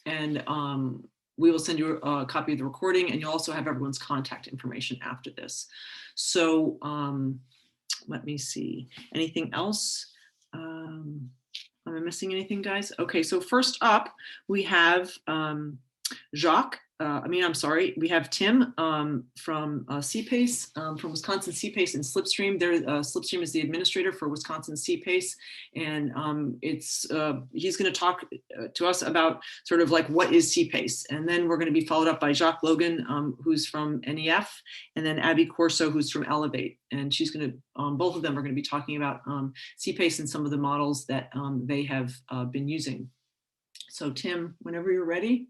and we will send you a copy of the recording, and you'll also have everyone's contact information after this. So let me see, anything else? Am I missing anything, guys? Okay, so first up, we have Jacques. We have Tim from CPACE, from Wisconsin CPACE and Slipstream. Slipstream is the administrator for Wisconsin CPACE, and he's going to talk to us about sort of like what is CPACE, and then we're going to be followed up by Jacques Logan, who's from NEF, and then Abby Corso, who's from Elevate, and she's going to both of them are going to be talking about CPACE and some of the models that they have been using. So Tim, whenever you're ready.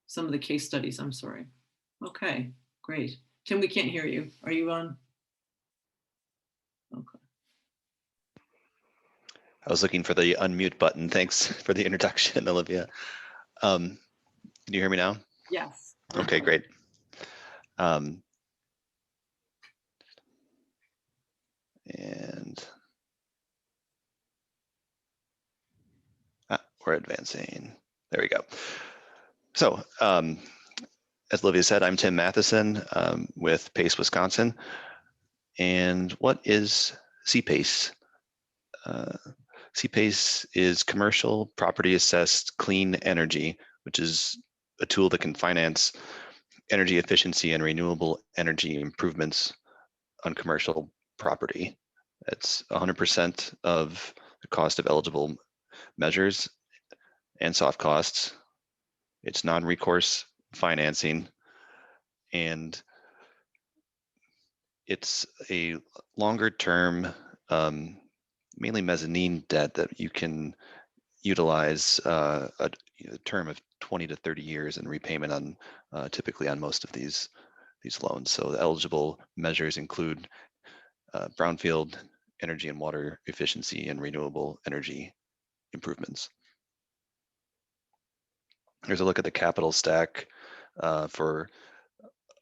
Some of the case studies, I'm sorry. Okay, great. Tim, we can't hear you. Are you on? Okay. I was looking for the unmute button. Thanks for the introduction, Olivia. Can you hear me now? Yes. Okay, great. And we're advancing. There we go. So as Olivia said, I'm Tim Matheson with PACE Wisconsin. And what is CPACE? CPACE is Commercial Property Assessed Clean Energy, which is a tool that can finance energy efficiency and renewable energy improvements on commercial property. It's 100% of the cost of eligible measures and soft costs. It's non-recourse financing, and it's a longer-term, mainly mezzanine debt that you can utilize a term of 20 to 30 years in repayment on typically on most of these loans. So the eligible measures include brownfield energy and water efficiency and renewable energy improvements. Here's a look at the capital stack for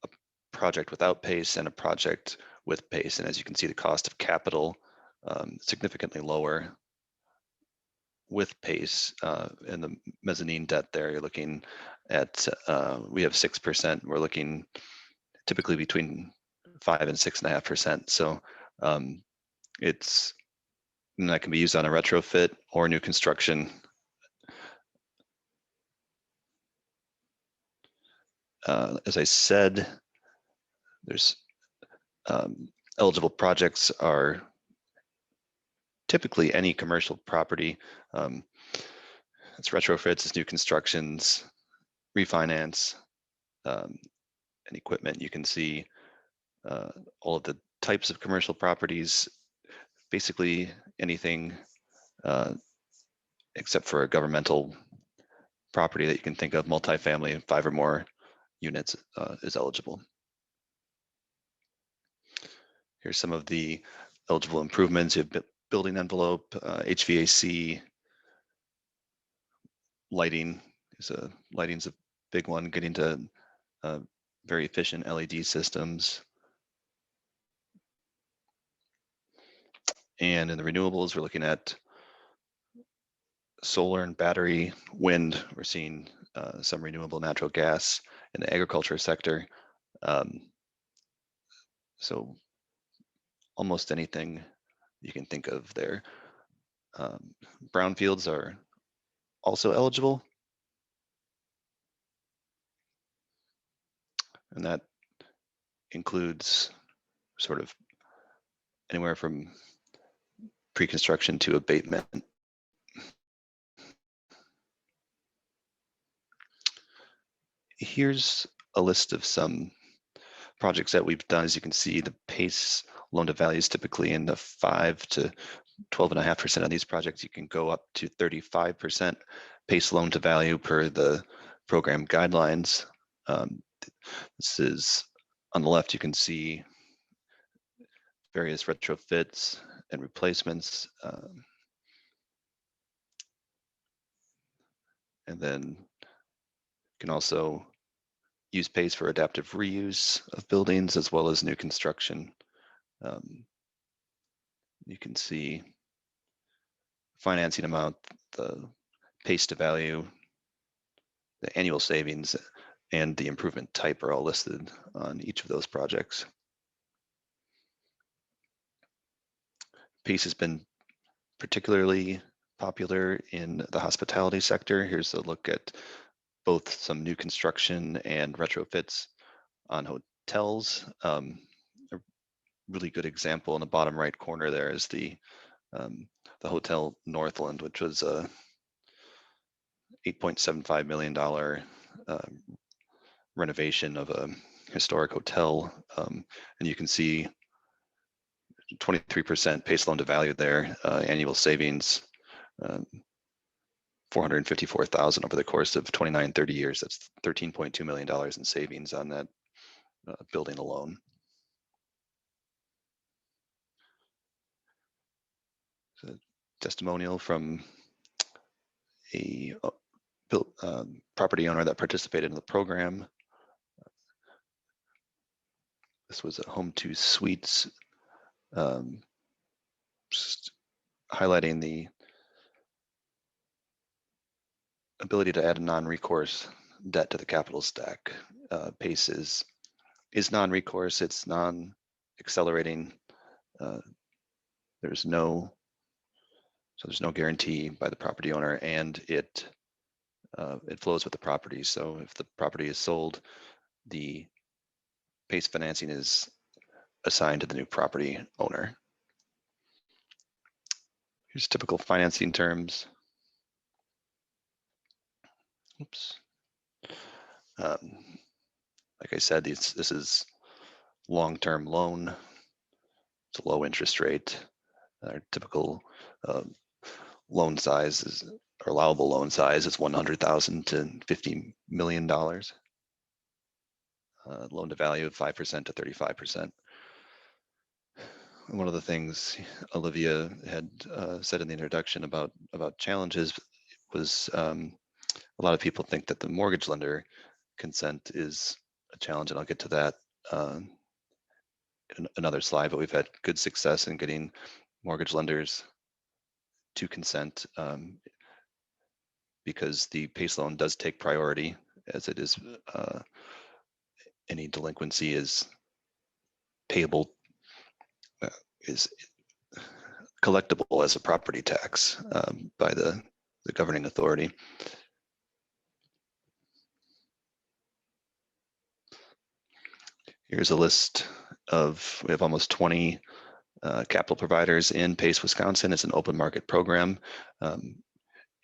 a project without PACE and a project with PACE. And as you can see, the cost of capital significantly lower with PACE. And the mezzanine debt there, you're looking at, we have 6%. We're looking typically between 5 and 6.5%. So that can be used on a retrofit or new construction. As I said, there's eligible projects are typically any commercial property. It's retrofits, it's new constructions, refinance, and equipment. You can see all of the types of commercial properties, basically anything except for a governmental property that you can think of, multifamily, 5 or more units is eligible. Here's some of the eligible improvements. You have building envelope, HVAC, lighting. Lighting's a big one, getting to very efficient LED systems. And in the renewables, we're looking at solar and battery, wind. We're seeing some renewable natural gas in the agriculture sector. So almost anything you can think of there. Brownfields are also eligible. And that includes sort of anywhere from pre-construction to abatement. Here's a list of some projects that we've done. As you can see, the PACE loan to value is typically in the 5 to 12.5% on these projects. You can go up to 35% PACE loan to value per the program guidelines. This is on the left, you can see various retrofits and replacements. And then you can also use PACE for adaptive reuse of buildings as well as new construction. You can see financing amount, the pace to value, the annual savings, and the improvement type are all listed on each of those projects. PACE has been particularly popular in the hospitality sector. Here's a look at both some new construction and retrofits on hotels. A really good example in the bottom right corner there is the Hotel Northland, which was a $8.75 million renovation of a historic hotel. And you can see 23% PACE loan to value there, annual savings, 454,000 over the course of 29, 30 years. That's $13.2 million in savings on that building alone. So, testimonial from a property owner that participated in the program. This was a Home2 Suites, just highlighting the ability to add a non-recourse debt to the capital stack. PACE is non-recourse, it's non-accelerating. There's no guarantee by the property owner, and it flows with the property. So if the property is sold, the PACE financing is assigned to the new property owner. Here's typical financing terms. Oops. Like I said, this is long-term loan. It's a low interest rate. Our typical loan size is, or allowable loan size is $100,000 to $50 million. Loan to value of 5% to 35%. One of the things Olivia had said in the introduction about challenges was a lot of people think that the mortgage lender consent is a challenge, and I'll get to that in another slide, but we've had good success in getting mortgage lenders to consent because the PACE loan does take priority, as it is any delinquency is payable, is collectible as a property tax by the governing authority. Here's a list of, we have almost 20 capital providers in PACE Wisconsin. It's an open market program.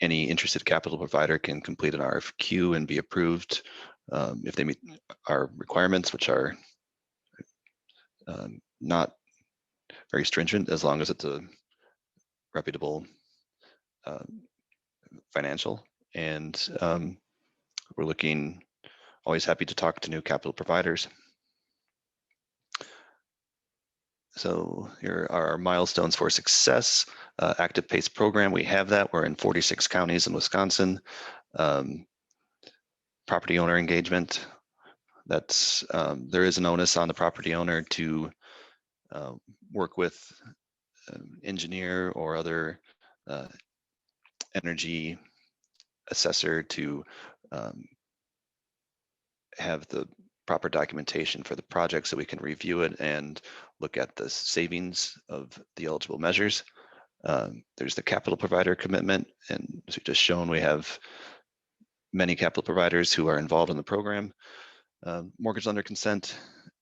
Any interested capital provider can complete an RFQ and be approved if they meet our requirements, which are not very stringent, as long as it's a reputable financial. And we're always happy to talk to new capital providers. So here are our milestones for success. Active PACE program, we have that. We're in 46 counties in Wisconsin. Property owner engagement, that's there is an onus on the property owner to work with an engineer or other energy assessor to have the proper documentation for the project so we can review it and look at the savings of the eligible measures. There's the capital provider commitment, and as we've just shown, we have many capital providers who are involved in the program. Mortgage lender consent,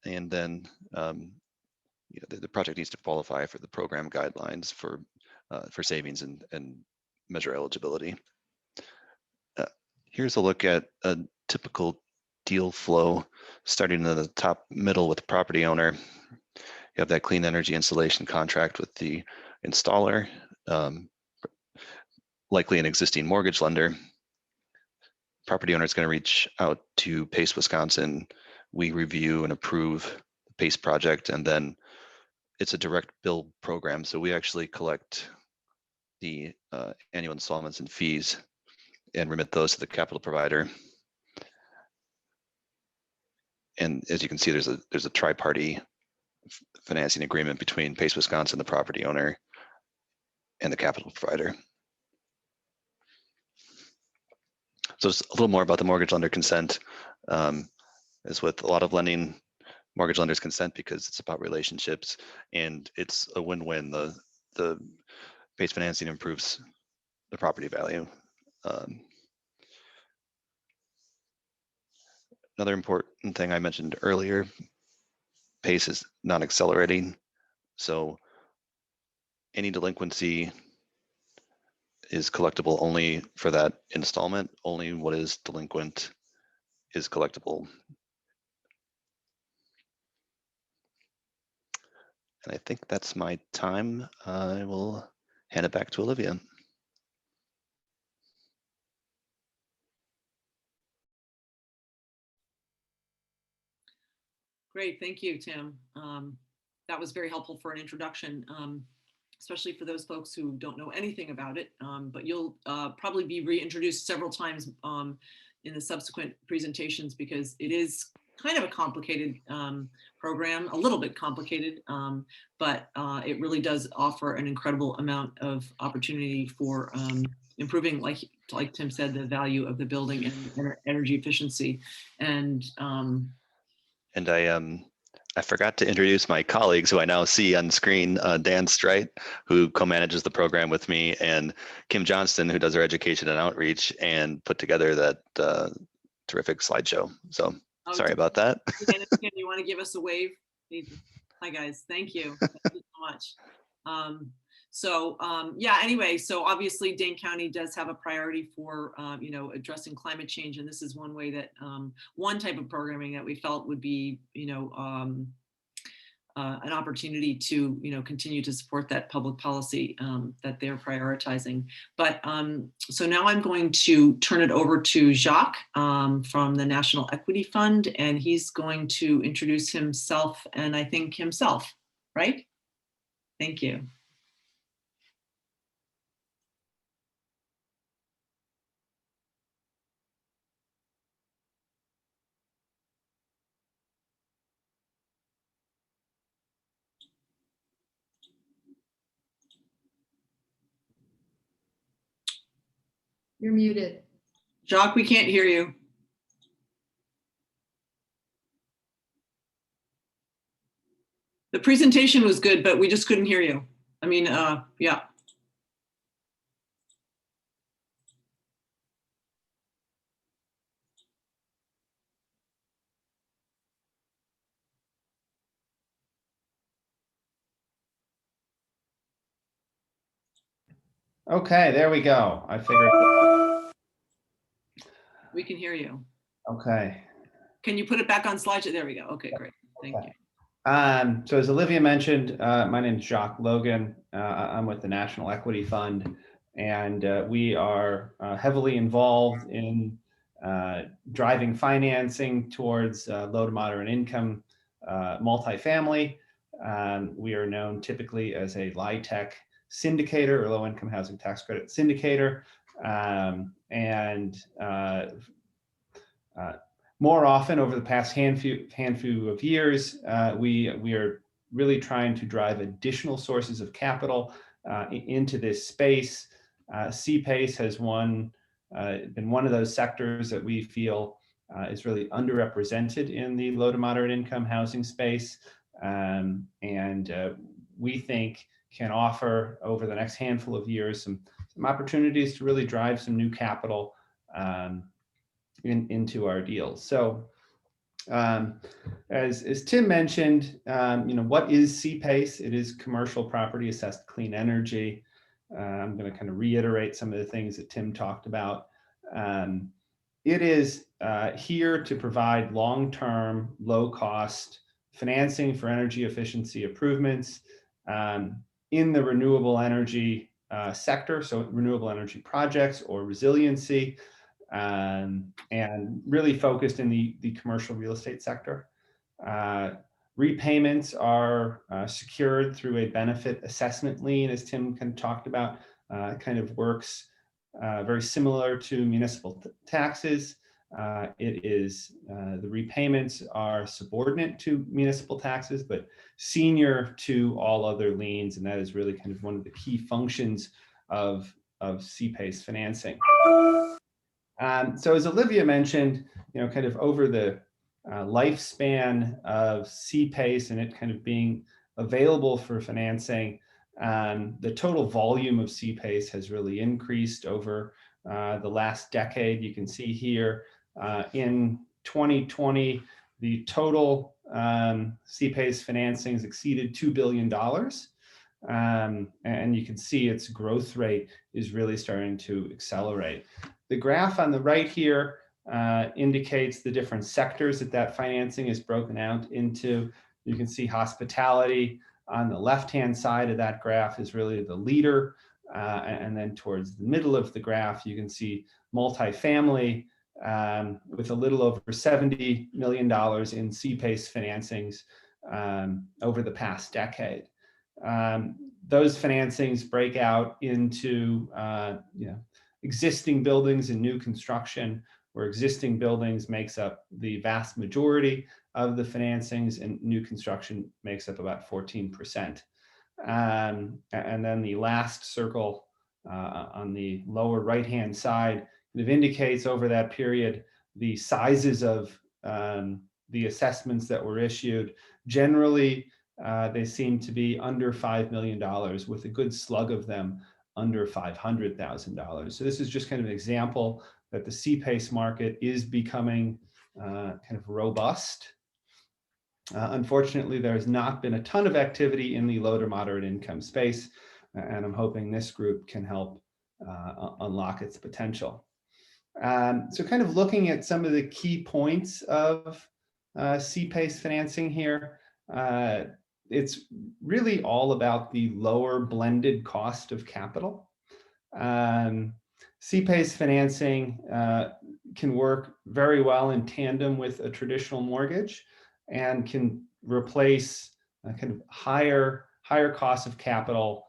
and then the project needs to qualify for the program guidelines for savings and measure eligibility. Here's a look at a typical deal flow, starting in the top middle with the property owner. You have that clean energy installation contract with the installer, likely an existing mortgage lender. Property owner is going to reach out to PACE Wisconsin. We review and approve the PACE project, and then it's a direct bill program. So we actually collect the annual installments and fees and remit those to the capital provider. And as you can see, there's a tri-party financing agreement between PACE Wisconsin, the property owner, and the capital provider. So it's a little more about the mortgage lender consent. As with a lot of lending, mortgage lenders consent because it's about relationships, and it's a win-win. The base financing improves the property value. Another important thing I mentioned earlier, pace is not accelerating. So any delinquency is collectible only for that installment. Only what is delinquent is collectible. And I think that's my time. I will hand it back to Olivia. Great, thank you, Tim. That was very helpful for an introduction, especially for those folks who don't know anything about it. But you'll probably be reintroduced several times in the subsequent presentations because it is kind of a complicated program, a little bit complicated, but it really does offer an incredible amount of opportunity for improving, like Tim said, the value of the building and energy efficiency. And I forgot to introduce my colleagues who I now see on screen, Dan Streit, who co-manages the program with me, and Kim Johnston, who does our education and outreach and put together that terrific slideshow. So sorry about that. Dan, you want to give us a wave? Hi guys, thank you. Thank you so much. Yeah, anyway, so obviously Dane County does have a priority for, addressing climate change. And this is one way that, one type of programming that we felt would be, an opportunity to, continue to support that public policy that they're prioritizing. But so now I'm going to turn it over to Jacques from the National Equity Fund, and he's going to introduce himself and I think himself, right? Thank you. You're muted. Jacques, we can't hear you. The presentation was good, but we just couldn't hear you. I mean, yeah. Okay, there we go. I figured. We can hear you. Okay. Can you put it back on slideshow? There we go. Okay, great. Thank you. So as Olivia mentioned, my name is Jacques Logan. I'm with the National Equity Fund, and we are heavily involved in driving financing towards low to moderate income multifamily. We are known typically as a LIHTC syndicator or low income housing tax credit syndicator. More often over the past handful of years, we are really trying to drive additional sources of capital into this space. CPACE has been one of those sectors that we feel is really underrepresented in the low to moderate income housing space, and we think can offer over the next handful of years some opportunities to really drive some new capital into our deals. So as Tim mentioned, what is CPACE? It is Commercial Property Assessed Clean Energy. I'm going to kind of reiterate some of the things that Tim talked about. It is here to provide long-term, low-cost financing for energy efficiency improvements in the renewable energy sector, so renewable energy projects or resiliency, and really focused in the commercial real estate sector. Repayments are secured through a benefit assessment lien, as Tim kind of talked about. Kind of works very similar to municipal taxes. The repayments are subordinate to municipal taxes, but senior to all other liens, and that is really kind of one of the key functions of CPACE financing. So as Olivia mentioned, kind of over the lifespan of CPACE and it kind of being available for financing, the total volume of CPACE has really increased over the last decade. You can see here in 2020, the total CPACE financings exceeded $2 billion. And you can see its growth rate is really starting to accelerate. The graph on the right here indicates the different sectors that financing is broken out into. You can see hospitality on the left-hand side of that graph is really the leader. And then towards the middle of the graph, you can see multifamily with a little over $70 million in CPACE financings over the past decade. Those financings break out into existing buildings and new construction, where existing buildings makes up the vast majority of the financings and new construction makes up about 14%. And then the last circle on the lower right-hand side kind of indicates over that period the sizes of the assessments that were issued. Generally, they seem to be under $5 million, with a good slug of them under $500,000. So this is just kind of an example that the CPACE market is becoming kind of robust. Unfortunately, there has not been a ton of activity in the low to moderate income space, and I'm hoping this group can help unlock its potential. So kind of looking at some of the key points of CPACE financing here, it's really all about the lower blended cost of capital. CPACE financing can work very well in tandem with a traditional mortgage and can replace kind of higher cost of capital,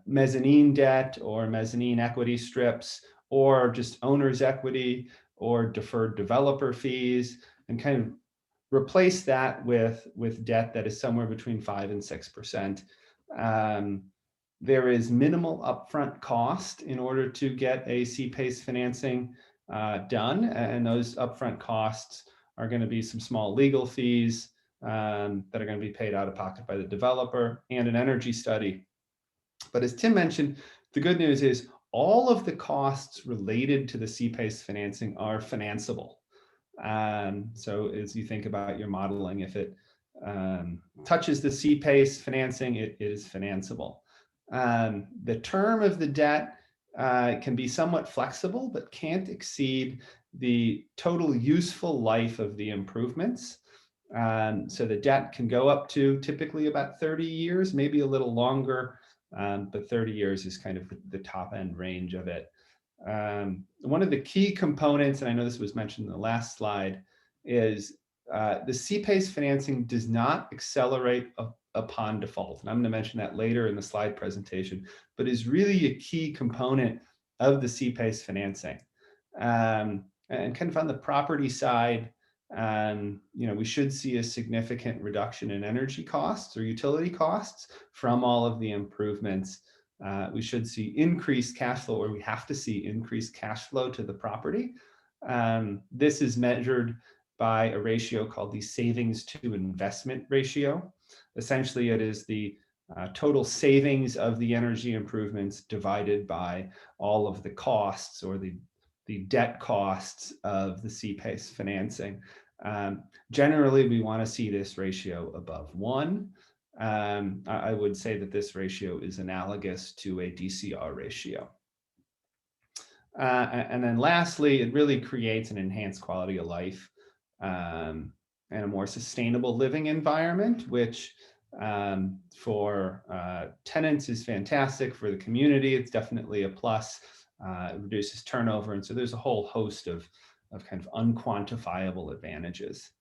mezzanine debt or mezzanine equity strips, or just owner's equity or deferred developer fees, and kind of replace that with debt that is somewhere between 5 and 6%. There is minimal upfront cost in order to get a CPACE financing done, and those upfront costs are going to be some small legal fees that are going to be paid out of pocket by the developer and an energy study. But as Tim mentioned, the good news is all of the costs related to the CPACE financing are financeable. So as you think about your modeling, if it touches the CPACE financing, it is financeable. The term of the debt can be somewhat flexible, but can't exceed the total useful life of the improvements. So the debt can go up to typically about 30 years, maybe a little longer, but 30 years is kind of the top end range of it. One of the key components, and I know this was mentioned in the last slide, is the CPACE financing does not accelerate upon default. And I'm going to mention that later in the slide presentation, but is really a key component of the CPACE financing. And kind of on the property side, we should see a significant reduction in energy costs or utility costs from all of the improvements. We should see increased cash flow, or we have to see increased cash flow to the property. This is measured by a ratio called the savings to investment ratio. Essentially, it is the total savings of the energy improvements divided by all of the costs or the debt costs of the CPACE financing. Generally, we want to see this ratio above 1. I would say that this ratio is analogous to a DCR ratio. And then lastly, it really creates an enhanced quality of life and a more sustainable living environment, which for tenants is fantastic. For the community, it's definitely a plus. It reduces turnover. And so there's a whole host of kind of unquantifiable advantages.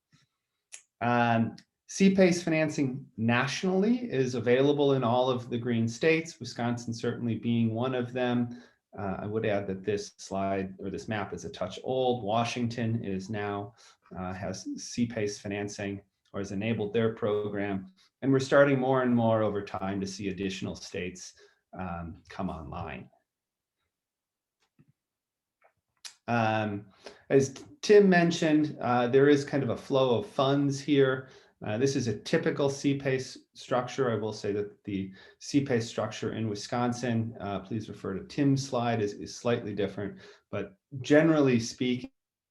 CPACE financing nationally is available in all of the green states, Wisconsin certainly being one of them. I would add that this slide or this map is a touch old. Washington is now has CPACE financing or has enabled their program. And we're starting more and more over time to see additional states come online. As Tim mentioned, there is kind of a flow of funds here. This is a typical CPACE structure. I will say that the CPACE structure in Wisconsin, please refer to Tim's slide, is slightly different. But generally speaking,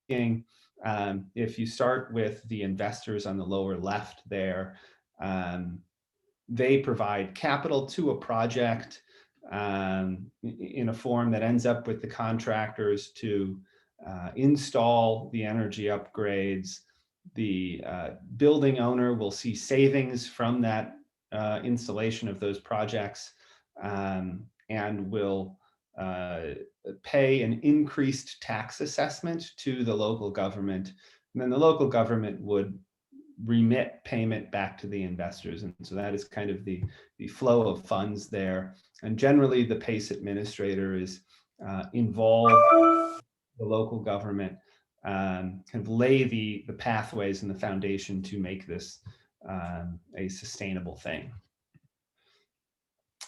if you start with the investors on the lower left there, they provide capital to a project in a form that ends up with the contractors to install the energy upgrades. The building owner will see savings from that installation of those projects and will pay an increased tax assessment to the local government. And then the local government would remit payment back to the investors. And so that is kind of the flow of funds there. And generally the PACE administrator is involved the local government kind of lay the pathways and the foundation to make this a sustainable thing.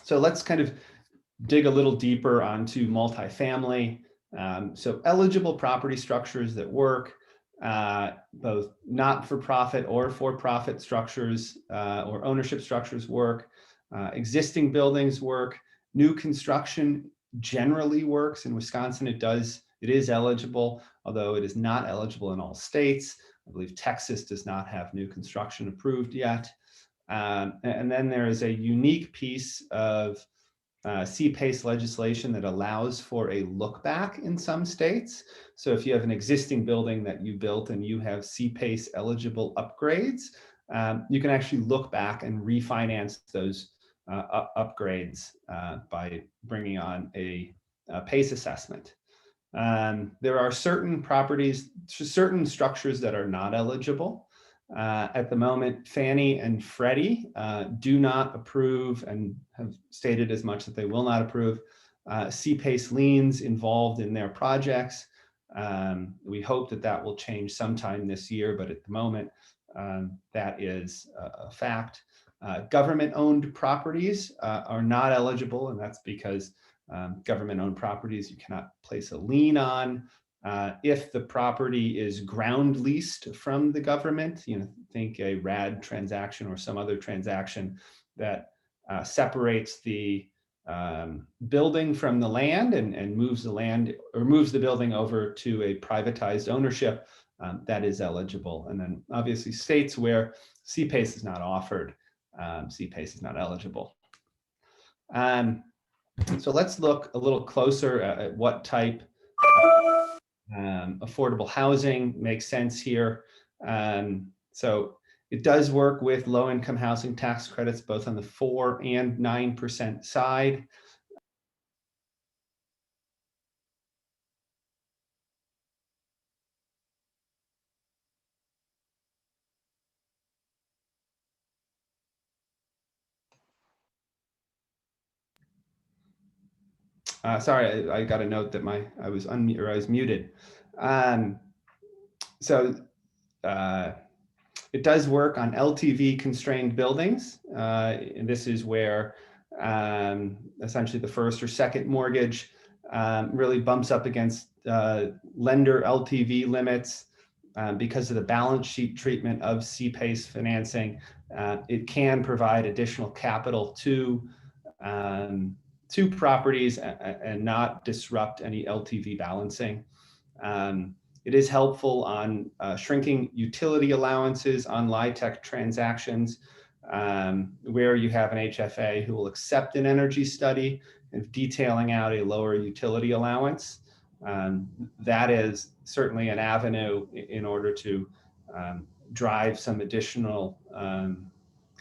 So let's kind of dig a little deeper onto multifamily. So eligible property structures that work, both not-for-profit or for-profit structures or ownership structures work. Existing buildings work. New construction generally works. In Wisconsin, it is eligible, although it is not eligible in all states. I believe Texas does not have new construction approved yet. And then there is a unique piece of CPACE legislation that allows for a look back in some states. So if you have an existing building that you built and you have CPACE eligible upgrades, you can actually look back and refinance those upgrades by bringing on a PACE assessment. There are certain properties, certain structures that are not eligible. At the moment, Fannie and Freddie do not approve and have stated as much that they will not approve CPACE liens involved in their projects. We hope that that will change sometime this year, but at the moment, that is a fact. Government-owned properties are not eligible, and that's because government-owned properties you cannot place a lien on. If the property is ground leased from the government, think a RAD transaction or some other transaction that separates the building from the land and moves the land or moves the building over to a privatized ownership, that is eligible. And then obviously states where CPACE is not offered, CPACE is not eligible. So let's look a little closer at what type affordable housing makes sense here. So it does work with low-income housing tax credits, both on the 4% and 9% side. Sorry, I got a note that I was muted. It does work on LTV constrained buildings. And this is where essentially the first or second mortgage really bumps up against lender LTV limits because of the balance sheet treatment of CPACE financing. It can provide additional capital to properties and not disrupt any LTV balancing. It is helpful on shrinking utility allowances on LIHTC transactions where you have an HFA who will accept an energy study and detailing out a lower utility allowance. That is certainly an avenue in order to drive some additional kind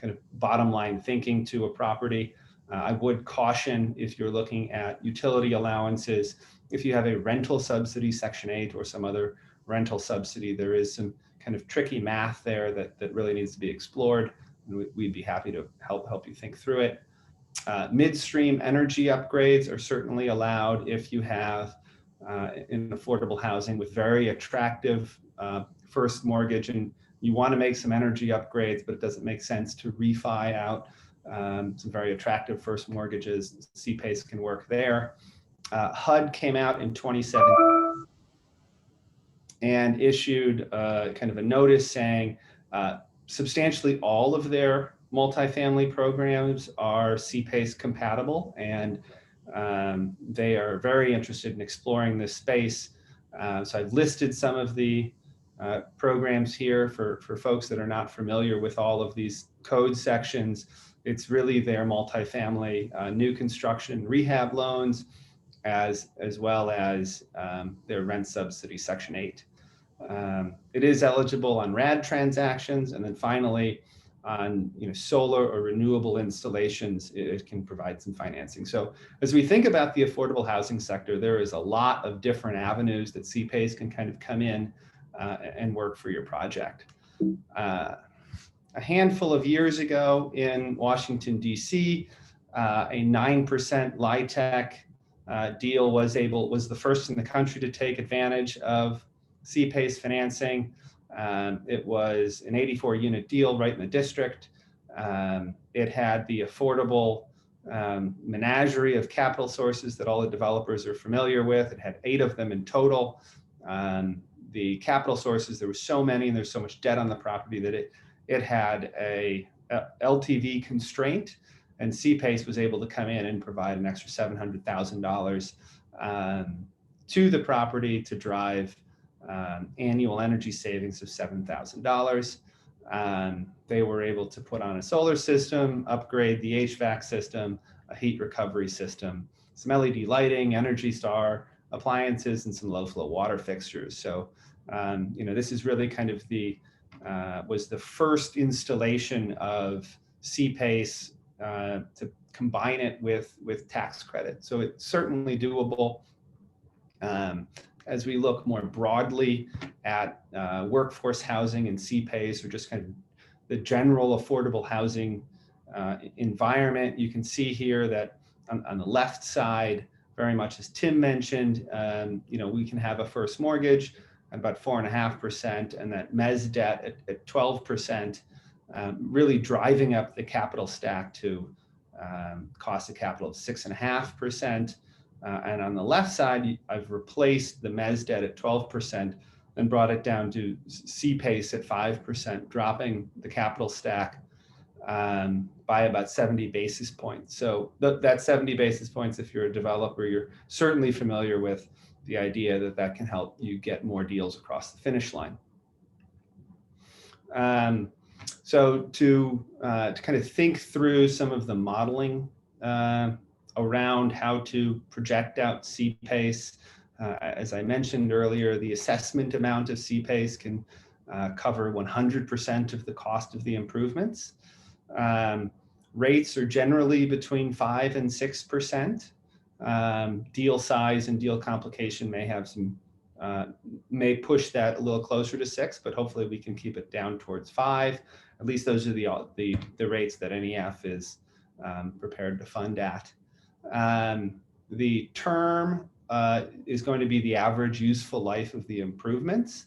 of bottom line thinking to a property. I would caution if you're looking at utility allowances, if you have a rental subsidy, Section 8 or some other rental subsidy, there is some kind of tricky math there that really needs to be explored. And we'd be happy to help you think through it. Midstream energy upgrades are certainly allowed if you have in affordable housing with very attractive first mortgage and you want to make some energy upgrades, but it doesn't make sense to refi out some very attractive first mortgages. CPACE can work there. HUD came out in 2017 and issued kind of a notice saying substantially all of their multifamily programs are CPACE compatible, and they are very interested in exploring this space. So I've listed some of the programs here for folks that are not familiar with all of these code sections. It's really their multifamily new construction rehab loans, as well as their rent subsidy, Section 8. It is eligible on RAD transactions, and then finally on solar or renewable installations, it can provide some financing. So as we think about the affordable housing sector, there is a lot of different avenues that CPACE can kind of come in and work for your project. A handful of years ago in Washington, D.C., a 9% LIHTC deal was the first in the country to take advantage of CPACE financing. It was an 84-unit deal right in the district. It had the affordable menagerie of capital sources that all the developers are familiar with. It had 8 of them in total. The capital sources, there were so many and there's so much debt on the property that it had a LTV constraint, and CPACE was able to come in and provide an extra $700,000 to the property to drive annual energy savings of $7,000. They were able to put on a solar system, upgrade the HVAC system, a heat recovery system, some LED lighting, Energy Star appliances, and some low flow water fixtures. So, this is really kind of was the first installation of CPACE to combine it with tax credit. So it's certainly doable. As we look more broadly at workforce housing and CPACE, or just kind of the general affordable housing environment, you can see here that on the left side, very much as Tim mentioned, we can have a first mortgage at about 4.5%, and that mezz debt at 12%, really driving up the capital stack to cost of capital of 6.5%. And on the left side, I've replaced the mezz debt at 12% and brought it down to CPACE at 5%, dropping the capital stack by about 70 basis points. So that 70 basis points, if you're a developer, you're certainly familiar with the idea that can help you get more deals across the finish line. So to kind of think through some of the modeling around how to project out CPACE, as I mentioned earlier, the assessment amount of CPACE can cover 100% of the cost of the improvements. Rates are generally between 5 and 6%. Deal size and deal complication may have may push that a little closer to 6, but hopefully we can keep it down towards 5. At least those are the rates that NEF is prepared to fund at. The term is going to be the average useful life of the improvements.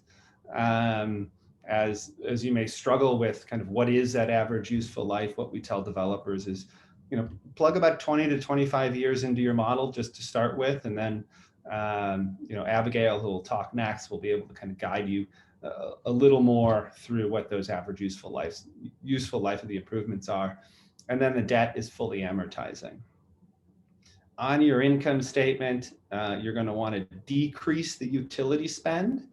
As you may struggle with kind of what is that average useful life, what we tell developers is, plug about 20 to 25 years into your model just to start with, and then Abigail, who will talk next, will be able to kind of guide you a little more through what those average useful life of the improvements are. And then the debt is fully amortizing. On your income statement, you're going to want to decrease the utility spend,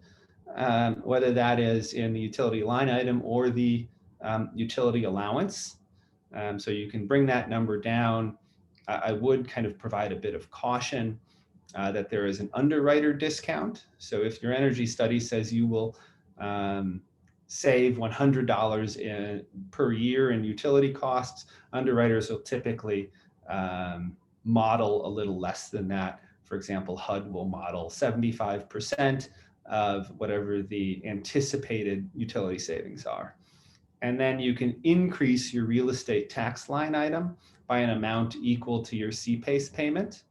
whether that is in the utility line item or the utility allowance. So you can bring that number down. I would kind of provide a bit of caution that there is an underwriter discount. So if your energy study says you will save $100 per year in utility costs, underwriters will typically model a little less than that. For example, HUD will model 75% of whatever the anticipated utility savings are. And then you can increase your real estate tax line item by an amount equal to your CPACE payment.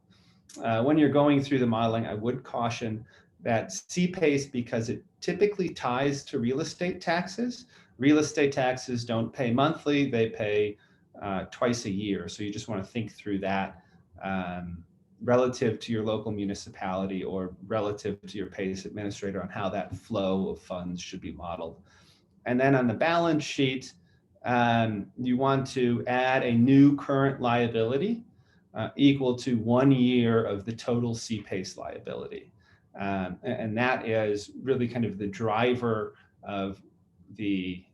When you're going through the modeling, I would caution that CPACE, because it typically ties to real estate taxes don't pay monthly, they pay twice a year. So you just want to think through that. relative to your local municipality or relative to your PACE administrator on how that flow of funds should be modeled. And then on the balance sheet, you want to add a new current liability equal to 1 year of the total CPACE liability. And that is really kind of the driver of the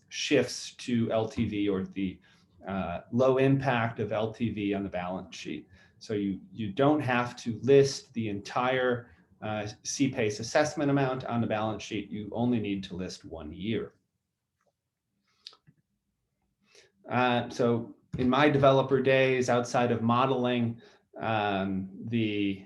shifts to LTV, or the low impact of LTV on the balance sheet. So you don't have to list the entire CPACE assessment amount on the balance sheet. You only need to list 1 year. So in my developer days, outside of modeling, the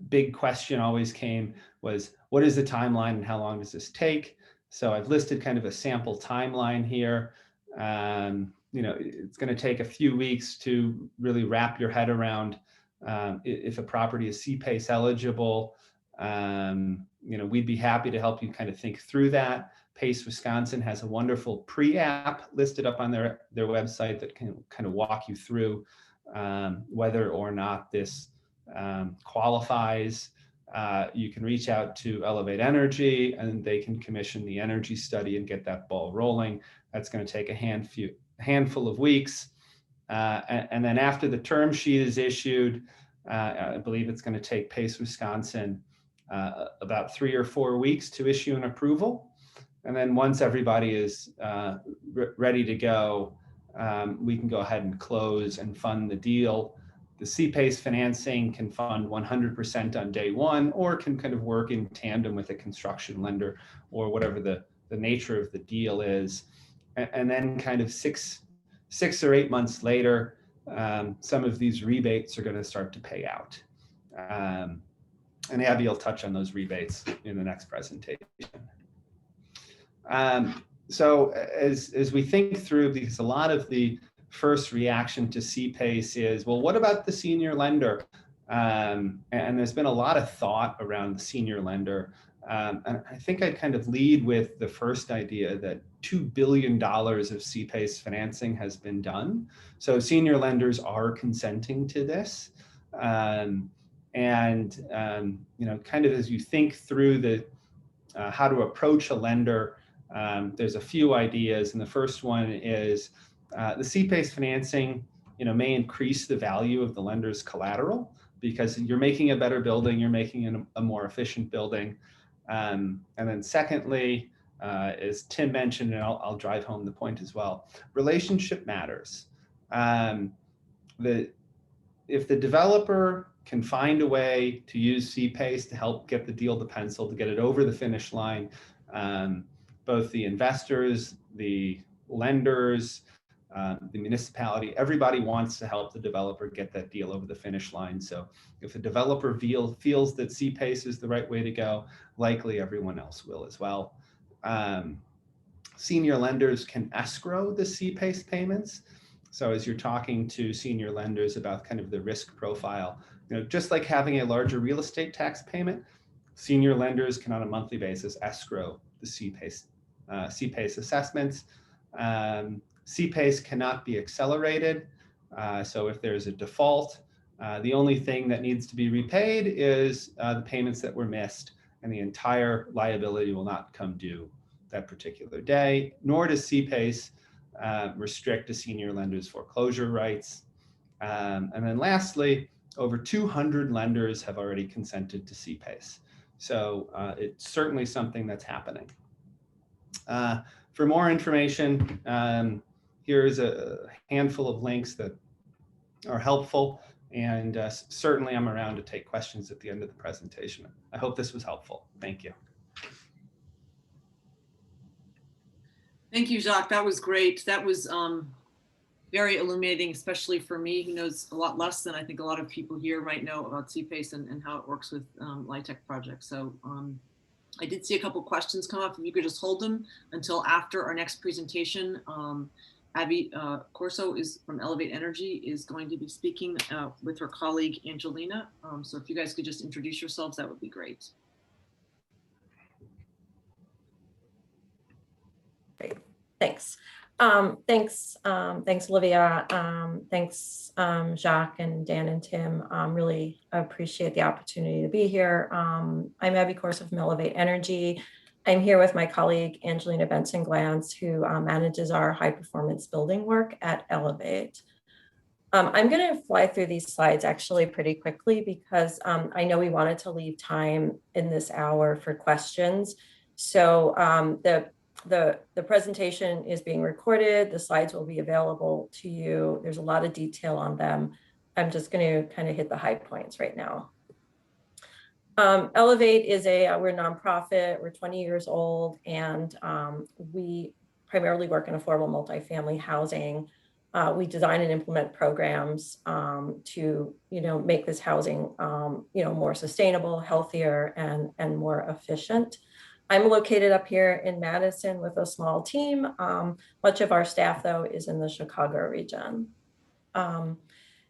big question always came was, what is the timeline and how long does this take? So I've listed kind of a sample timeline here. It's going to take a few weeks to really wrap your head around if a property is CPACE eligible. We'd be happy to help you kind of think through that. PACE Wisconsin has a wonderful pre-app listed up on their website that can kind of walk you through whether or not this qualifies. You can reach out to Elevate Energy and they can commission the energy study and get that ball rolling. That's going to take a handful of weeks. And then after the term sheet is issued, I believe it's going to take PACE Wisconsin about 3 or 4 weeks to issue an approval. And then once everybody is ready to go, we can go ahead and close and fund the deal. The CPACE financing can fund 100% on day one, or can kind of work in tandem with a construction lender, or whatever the nature of the deal is. And then kind of six or 8 months later, some of these rebates are going to start to pay out. And Abby will touch on those rebates in the next presentation. So as we think through, because a lot of the first reaction to CPACE is, well, what about the senior lender? And there's been a lot of thought around the senior lender. And I think I'd kind of lead with the first idea that $2 billion of CPACE financing has been done. So senior lenders are consenting to this. Kind of as you think through the how to approach a lender, there's a few ideas. And the first one is the CPACE financing, may increase the value of the lender's collateral, because you're making a better building, you're making a more efficient building. And then secondly, as Tim mentioned, and I'll drive home the point as well, relationship matters. If the developer can find a way to use CPACE to help get the deal to pencil, to get it over the finish line, both the investors, the lenders, the municipality, everybody wants to help the developer get that deal over the finish line. So if the developer feels that CPACE is the right way to go, likely everyone else will as well. Senior lenders can escrow the CPACE payments. So as you're talking to senior lenders about kind of the risk profile, just like having a larger real estate tax payment, senior lenders can on a monthly basis escrow the CPACE assessments. CPACE cannot be accelerated. So if there's a default, the only thing that needs to be repaid is the payments that were missed, and the entire liability will not come due that particular day, nor does CPACE restrict a senior lender's foreclosure rights. And then lastly, over 200 lenders have already consented to CPACE. So it's certainly something that's happening. For more information, here's a handful of links that are helpful, and certainly I'm around to take questions at the end of the presentation. I hope this was helpful. Thank you. Thank you, Jacques. That was great. That was very illuminating, especially for me, who knows a lot less than I think a lot of people here might know about CPACE and how it works with LIHTC projects. So I did see a couple questions come up. If you could just hold them until after our next presentation. Abby Corso is from Elevate Energy is going to be speaking with her colleague Angelina. So if you guys could just introduce yourselves, that would be great. Great, thanks. Thanks, Olivia. Thanks, Jacques and Dan and Tim. Really appreciate the opportunity to be here. I'm Abby Corso from Elevate Energy. I'm here with my colleague, Angelina Benson-Glantz, who manages our high performance building work at Elevate. I'm going to fly through these slides actually pretty quickly because I know we wanted to leave time in this hour for questions. So the presentation is being recorded. The slides will be available to you. There's a lot of detail on them. I'm just going to kind of hit the high points right now. Elevate is we're a nonprofit. We're 20 years old, and we primarily work in affordable multifamily housing. We design and implement programs to, make this housing, more sustainable, healthier, and more efficient. I'm located up here in Madison with a small team. Much of our staff, though, is in the Chicago region.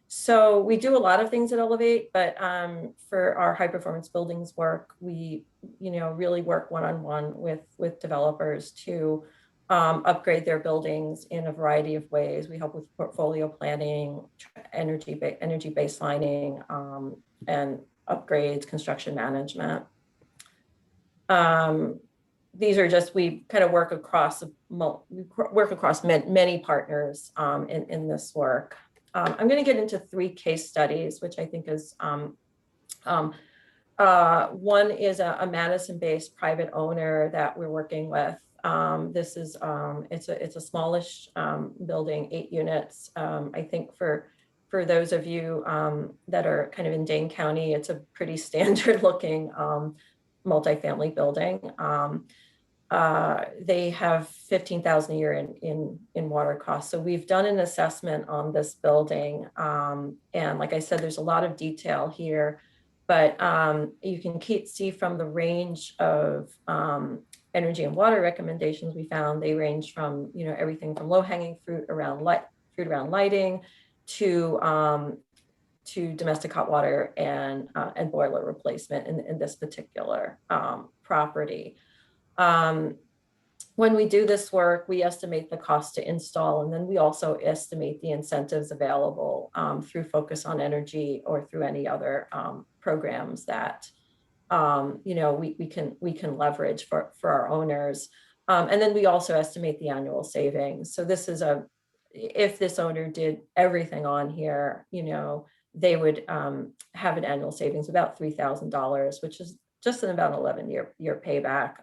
So we do a lot of things at Elevate, but for our high performance buildings work, we, really work one-on-one with developers to upgrade their buildings in a variety of ways. We help with portfolio planning, energy baselining, and upgrades, construction management. These are just, we kind of work across many partners in this work. I'm going to get into 3 case studies, which I think is one is a Madison-based private owner that we're working with. This is it's a smallish building, 8 units. I think for those of you that are kind of in Dane County, it's a pretty standard looking multifamily building. They have $15,000 a year in water costs. So we've done an assessment on this building. And like I said, there's a lot of detail here, but you can see from the range of energy and water recommendations we found, they range from, everything from low hanging fruit around lighting to domestic hot water and boiler replacement in this particular property. When we do this work, we estimate the cost to install, and then we also estimate the incentives available through Focus on Energy or through any other programs that we can leverage for our owners. And then we also estimate the annual savings. So this is if this owner did everything on here, they would have an annual savings of about $3,000, which is just in about an 11-year payback.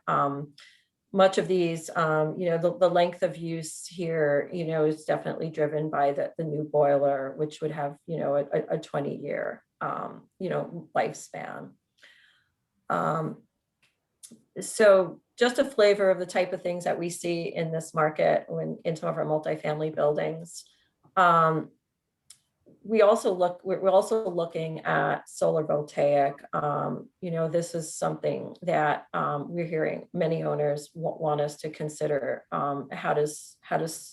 Much of these, the length of use here, is definitely driven by the new boiler, which would have, a 20-year, lifespan. So just a flavor of the type of things that we see in this market in some of our multifamily buildings. We're also looking at solar voltaic. This is something that we're hearing many owners want us to consider. How does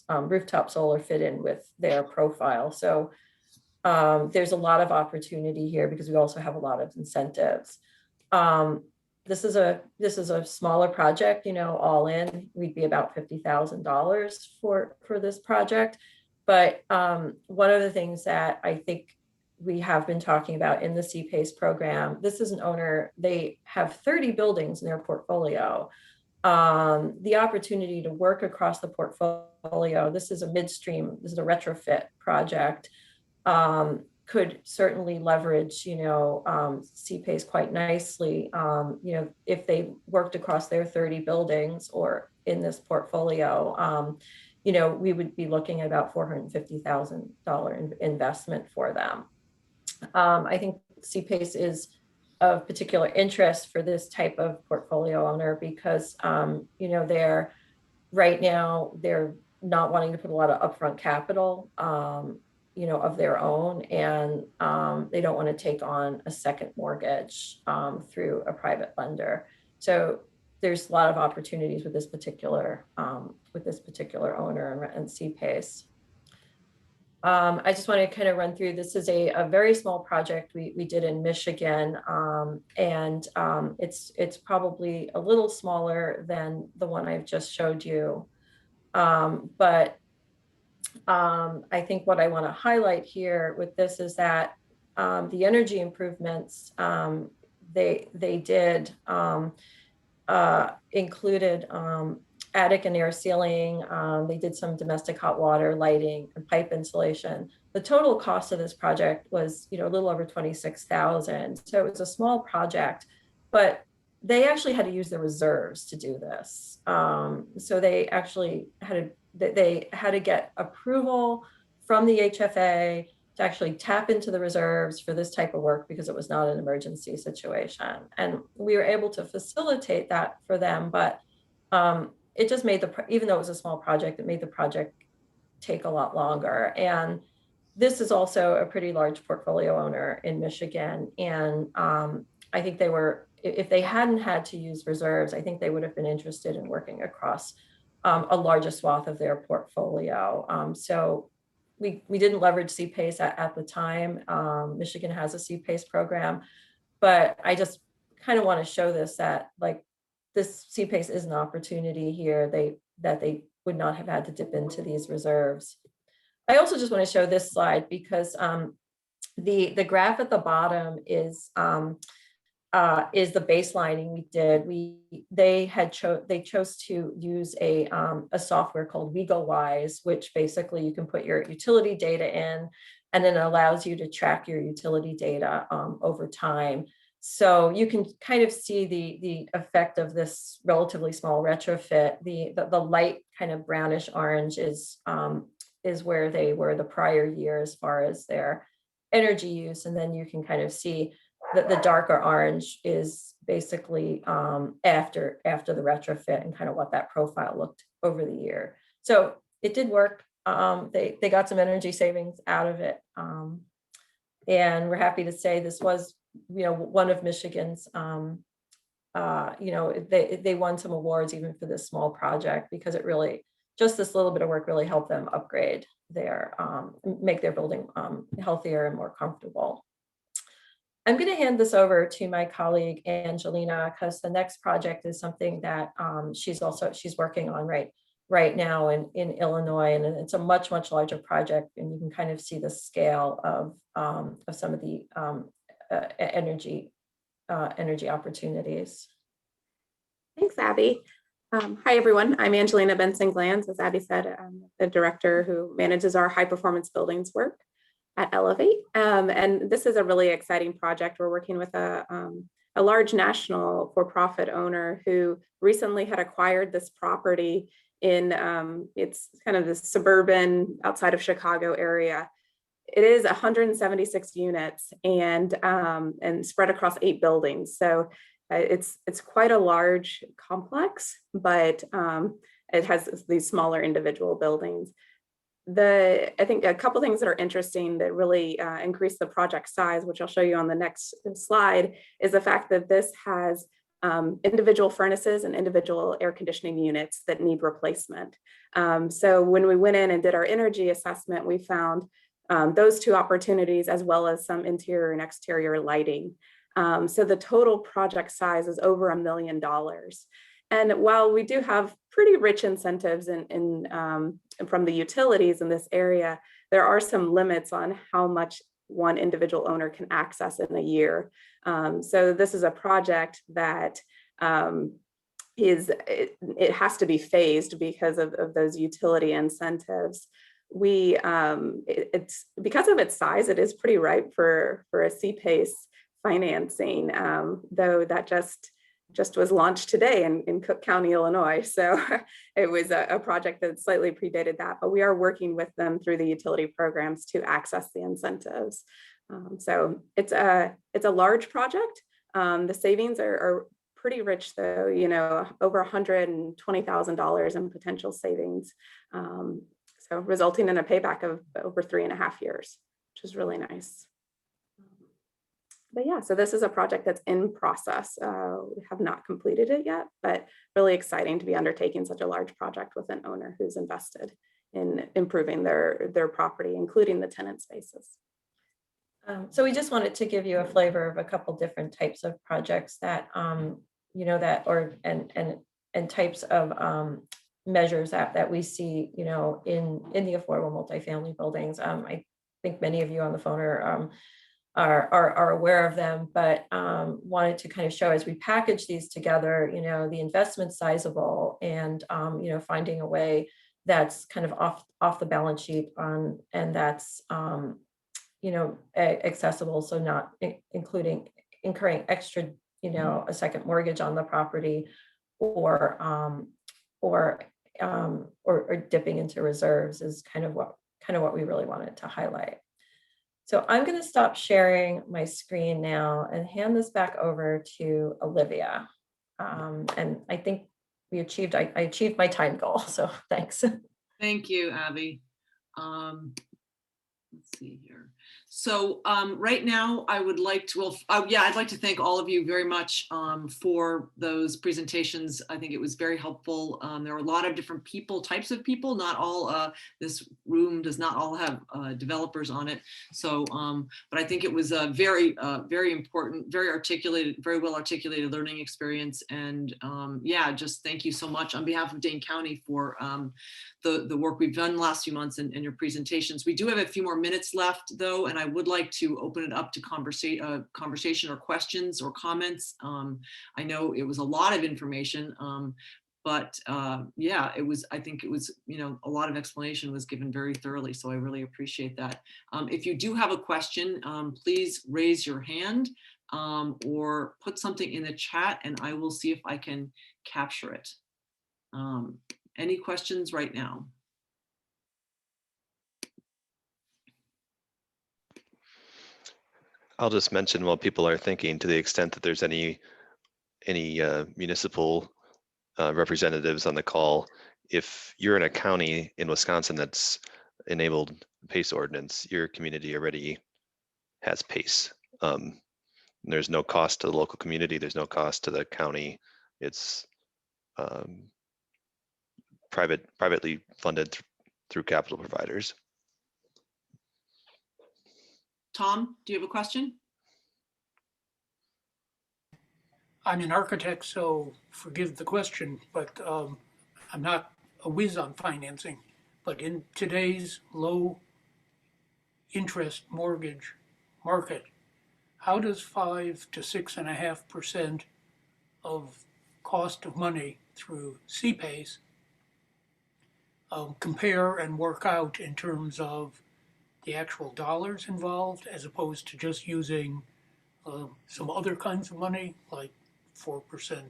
rooftop solar fit in with their profile? So there's a lot of opportunity here because we also have a lot of incentives. This is a smaller project, all in, we'd be about $50,000 for this project. But one of the things that I think we have been talking about in the CPACE program, this is an owner, they have 30 buildings in their portfolio. The opportunity to work across the portfolio, this is a retrofit project, could certainly leverage, CPACE quite nicely, if they worked across their 30 buildings or in this portfolio. We would be looking at about $450,000 investment for them. I think CPACE is of particular interest for this type of portfolio owner because, they're right now, they're not wanting to put a lot of upfront capital, of their own, and they don't want to take on a second mortgage through a private lender. So there's a lot of opportunities with this particular owner and CPACE. I just want to kind of run through, this is a very small project we did in Michigan, and it's probably a little smaller than the one I've just showed you. But I think what I want to highlight here with this is that the energy improvements they did included attic and air sealing. They did some domestic hot water, lighting, and pipe insulation. The total cost of this project was, a little over $26,000. So it was a small project, but they actually had to use the reserves to do this. So they actually had to get approval from the HFA to actually tap into the reserves for this type of work because it was not an emergency situation. And we were able to facilitate that for them, but it just made even though it was a small project, it made the project take a lot longer. And this is also a pretty large portfolio owner in Michigan. And I think if they hadn't had to use reserves, I think they would have been interested in working across a larger swath of their portfolio. So we didn't leverage CPACE at the time. Michigan has a CPACE program, but I just kind of want to show this, that like this CPACE is an opportunity here that they would not have had to dip into these reserves. I also just want to show this slide because the graph at the bottom is the baselining we did. They chose to use a software called WeGoWise, which basically you can put your utility data in, and then it allows you to track your utility data over time. So you can kind of see the effect of this relatively small retrofit. The light kind of brownish orange is where they were the prior year as far as their energy use, and then you can kind of see that the darker orange is basically after the retrofit and kind of what that profile looked over the year. So it did work. They got some energy savings out of it, and we're happy to say this was, one of Michigan's. They won some awards even for this small project because it really, just this little bit of work really helped them upgrade make their building healthier and more comfortable. I'm going to hand this over to my colleague Angelina because the next project is something that she's working on right now in Illinois, and it's a much larger project, and you can kind of see the scale of some of the energy opportunities. Thanks, Abby. Hi, everyone. I'm Angelina Benson-Glanz. As Abby said, I'm the director who manages our high performance buildings work at Elevate. And this is a really exciting project. We're working with a large national for-profit owner who recently had acquired this property in it's kind of the suburban outside of Chicago area. It is 176 units and spread across 8 buildings. So it's quite a large complex, but it has these smaller individual buildings. I think a couple things that are interesting that really increase the project size, which I'll show you on the next slide, is the fact that this has individual furnaces and individual air conditioning units that need replacement. So when we went in and did our energy assessment, we found those 2 opportunities, as well as some interior and exterior lighting. So the total project size is over $1 million. And while we do have pretty rich incentives from the utilities in this area, there are some limits on how much one individual owner can access in a year. So this is a project that it has to be phased because of those utility incentives. It's because of its size, it is pretty ripe for a CPACE financing, though that just was launched today in Cook County, Illinois. So it was a project that slightly predated that, but we are working with them through the utility programs to access the incentives. So it's a large project. The savings are pretty rich though, over $120,000 in potential savings. So resulting in a payback of over 3.5 years, which is really nice. But yeah, so this is a project that's in process. We have not completed it yet, but really exciting to be undertaking such a large project with an owner who's invested in improving their property, including the tenant spaces. So we just wanted to give you a flavor of a couple different types of projects that, and types of measures that we see, you know, in the affordable multifamily buildings. I think many of you on the phone are aware of them, but wanted to kind of show as we package these together, you know, the investment sizable and, you know, finding a way that's kind of off the balance sheet and that's, you know, accessible. So not incurring extra, you know, a second mortgage on the property or dipping into reserves is kind of what we really wanted to highlight. So I'm going to stop sharing my screen now and hand this back over to Olivia. And I think I achieved my time goal. So thanks. Thank you, Abby. Let's see here. So right now I would like to, I'd like to thank all of you very much for those presentations. I think it was very helpful. There were a lot of different types of people, not all, this room does not all have developers on it. So, but I think it was a very important, very well articulated learning experience. And yeah, just thank you so much on behalf of Dane County for the work we've done the last few months and your presentations. We do have a few more minutes left though, and I would like to open it up to conversation or questions or comments. I know it was a lot of information, but yeah, I think it was, you know, a lot of explanation was given very thoroughly, so I really appreciate that. If you do have a question, please raise your hand or put something in the chat and I will see if I can capture it. Any questions right now? I'll just mention while people are thinking, to the extent that there's any municipal representatives on the call, if you're in a county in Wisconsin that's enabled PACE ordinance, your community already has PACE. There's no cost to the local community. There's no cost to the county. It's privately funded through capital providers. Tom, do you have a question? I'm an architect, so forgive the question, but I'm not a whiz on financing. But in today's low interest mortgage market, how does 5 to 6.5% of cost of money through CPACE compare and work out in terms of the actual dollars involved, as opposed to just using some other kinds of money like 4%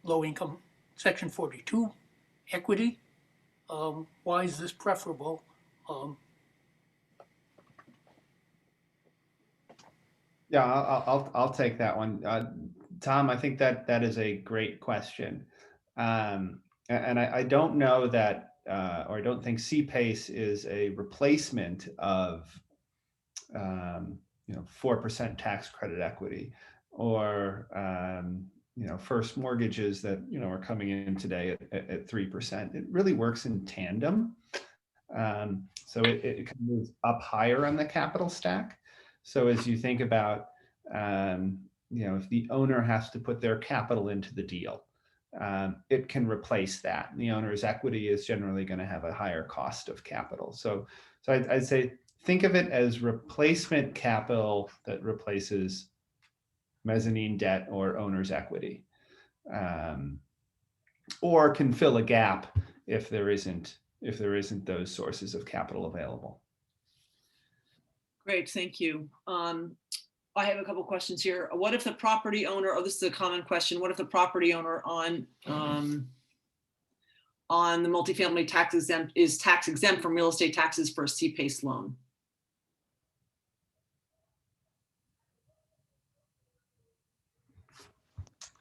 low income Section 42 equity? Why is this preferable? Yeah, I'll take that one. Tom, I think that is a great question. And I don't know that, or I don't think CPACE is a replacement of, 4% tax credit equity or, first mortgages that, are coming in today at 3%. It really works in tandem. So it kind of moves up higher on the capital stack. So as you think about, if the owner has to put their capital into the deal, it can replace that. The owner's equity is generally going to have a higher cost of capital. So I'd say think of it as replacement capital that replaces mezzanine debt or owner's equity, or can fill a gap if there isn't those sources of capital available. Great, thank you. I have a couple questions here. What if the property owner, this is a common question, what if the property owner on the multifamily is tax exempt from real estate taxes for a CPACE loan?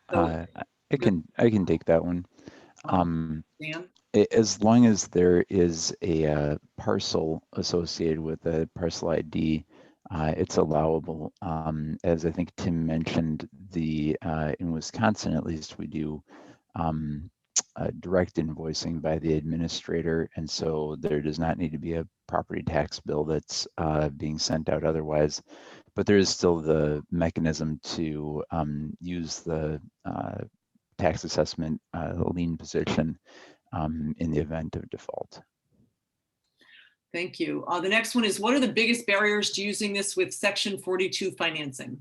So, I can take that one. Dan? As long as there is a parcel associated with a parcel ID, it's allowable. As I think Tim mentioned, in Wisconsin, at least, we do direct invoicing by the administrator, and so there does not need to be a property tax bill that's being sent out otherwise. But there is still the mechanism to use the tax assessment lien position in the event of default. Thank you. The next one is, what are the biggest barriers to using this with Section 42 financing?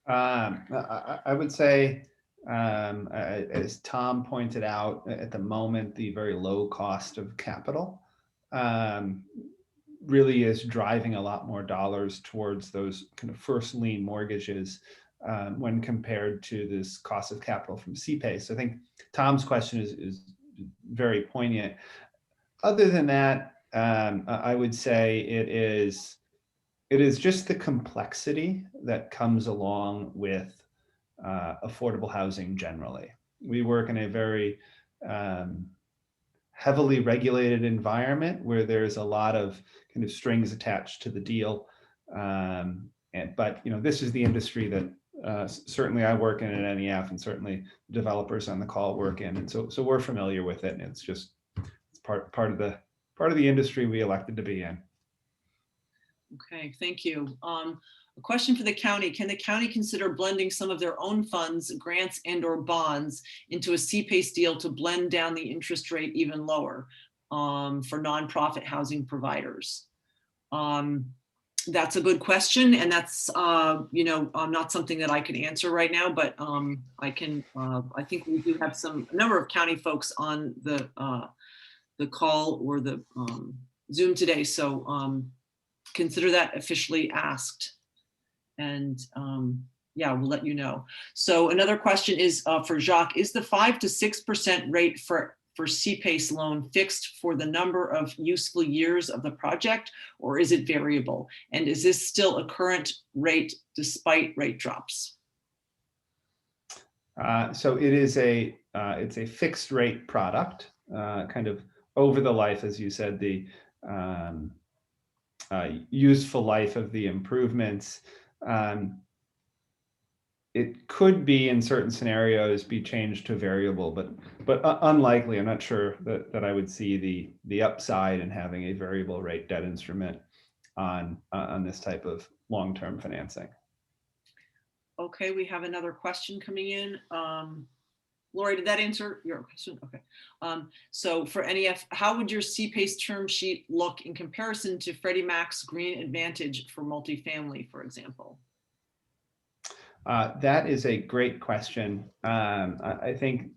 I would say, as Tom pointed out, at the moment, the very low cost of capital really is driving a lot more dollars towards those kind of first lien mortgages when compared to this cost of capital from CPACE. I think Tom's question is very poignant. Other than that, I would say it is just the complexity that comes along with affordable housing generally. We work in a very heavily regulated environment where there's a lot of kind of strings attached to the deal. But this is the industry that certainly I work in at NEF, and certainly developers on the call work in, and so we're familiar with it, and it's part of the industry we elected to be in. Okay, thank you. A question for the county. Can the county consider blending some of their own funds, grants and/or bonds into a CPACE deal to blend down the interest rate even lower for nonprofit housing providers? That's a good question, and that's not something that I can answer right now, but I think we do have a number of county folks on the call or the Zoom today, so consider that officially asked. And yeah, we'll let you know. So another question is for Jacques: is the 5 to 6% rate for CPACE loan fixed for the number of useful years of the project, or is it variable? And is this still a current rate despite rate drops? So it is it's a fixed rate product, kind of over the life, as you said, the useful life of the improvements. It could be in certain scenarios be changed to variable, but unlikely. I'm not sure that I would see the upside in having a variable rate debt instrument on this type of long-term financing. Okay, we have another question coming in. Lori, did that answer your question? Okay. So for NEF, how would your CPACE term sheet look in comparison to Freddie Mac's Green Advantage for multifamily, for example? That is a great question. I think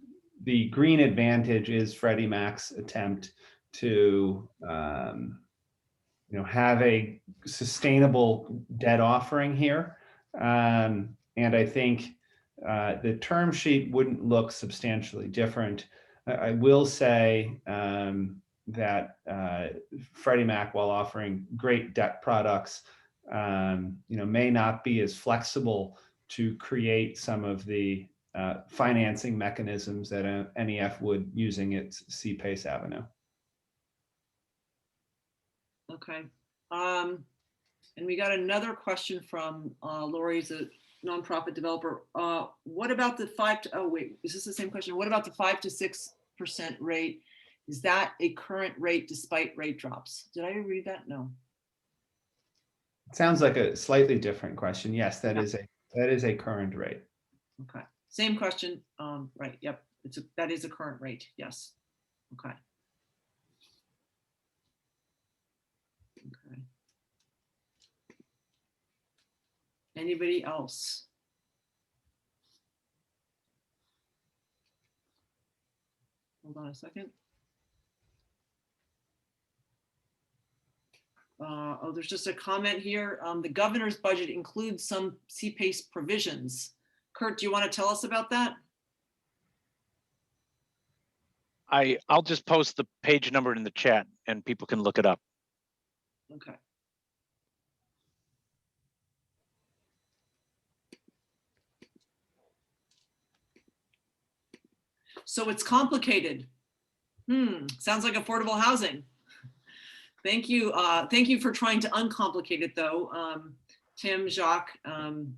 the Green Advantage is Freddie Mac's attempt to have a sustainable debt offering here. And I think the term sheet wouldn't look substantially different. I will say that Freddie Mac, while offering great debt products, may not be as flexible to create some of the financing mechanisms that NEF would using its CPACE avenue. Okay. And we got another question from Lori's a nonprofit developer. What about the is this the same question? What about the 5 to 6% rate? Is that a current rate despite rate drops? Did I read that? No. It sounds like a slightly different question. Yes, that is a current rate. Okay. Same question. Right. Yep. That is a current rate. Yes. Okay. Okay. Anybody else? Hold on a second. Oh, there's just a comment here. The governor's budget includes some CPACE provisions. Kurt, do you want to tell us about that? I'll just post the page number in the chat and people can look it up. Okay. So it's complicated. Sounds like affordable housing. Thank you. Thank you for trying to uncomplicate it, though. Tim, Jacques, and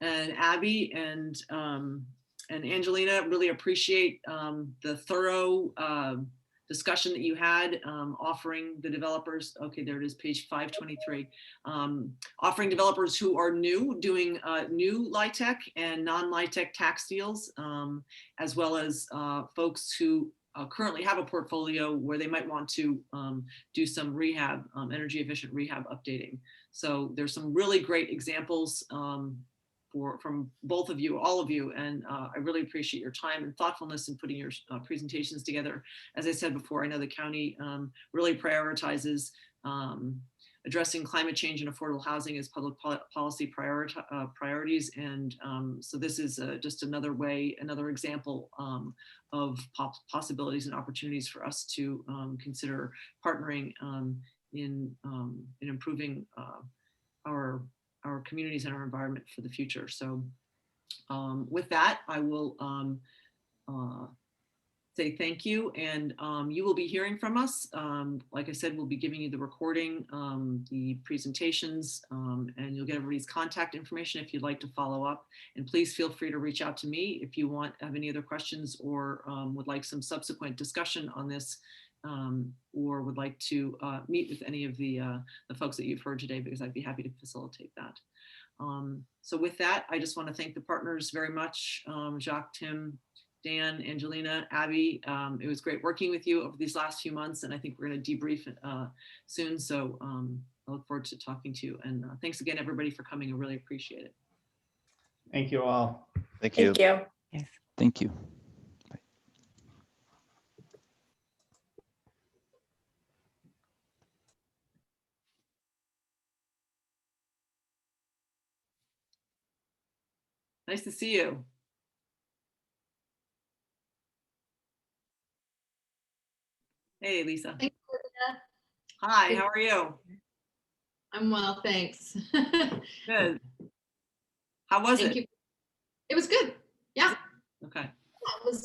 Abby, and Angelina, really appreciate the thorough discussion that you had, offering the developers, okay, there it is, page 523, offering developers who are new, doing new LIHTC and non-LIHTC tax deals, as well as folks who currently have a portfolio where they might want to do some rehab, energy efficient rehab updating. So there's some really great examples from both of you, all of you, and I really appreciate your time and thoughtfulness in putting your presentations together. As I said before, I know the county really prioritizes addressing climate change and affordable housing as public policy priorities, and so this is just another way, another example of possibilities and opportunities for us to consider partnering in improving our communities and our environment for the future. So with that, I will say thank you, and you will be hearing from us. Like I said, we'll be giving you the recording, the presentations, and you'll get everybody's contact information if you'd like to follow up. And please feel free to reach out to me if you have any other questions or would like some subsequent discussion on this, or would like to meet with any of the folks that you've heard today, because I'd be happy to facilitate that. So with that, I just want to thank the partners very much, Jacques, Tim, Dan, Angelina, Abby. It was great working with you over these last few months, and I think we're going to debrief soon. So I look forward to talking to you. And thanks again, everybody, for coming. I really appreciate it. Thank you all. Thank you. Thank you. Yes. Thank you. Nice to see you. Hey, Lisa. Thanks, Olivia. Hi, how are you? I'm well, thanks. Good. How was Thank it? you. It was good. Yeah. Okay.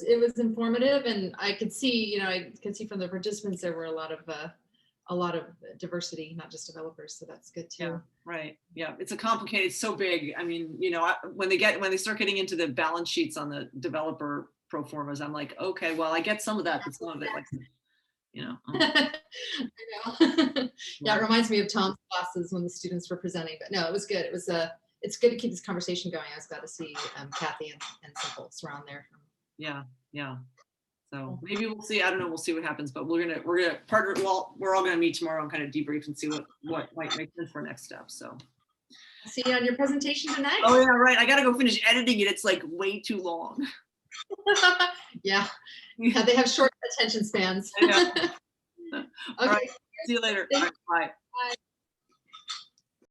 It was informative, and I could see, I could see from the participants there were a lot of diversity, not just developers. So that's good too. Yeah, right. Yeah, it's a complicated, it's so big. I mean, when they start getting into the balance sheets on the developer pro formas, I'm like, okay, well, I get some of that, but some of it, like, I know. Yeah, it reminds me of Tom's classes when the students were presenting, but no, it was good. It's good to keep this conversation going. I was glad to see Kathy and some folks around there. Yeah. So maybe we'll see. I don't know. We'll see what happens. But we're gonna partner. Well, we're all gonna meet tomorrow and kind of debrief and see what might make sense for next steps. So. See you on your presentation tonight. Oh yeah, right. I gotta go finish editing it. It's like way too long. Yeah, they have short attention spans. Yeah. Okay. All right. See you later. All right, bye. Bye.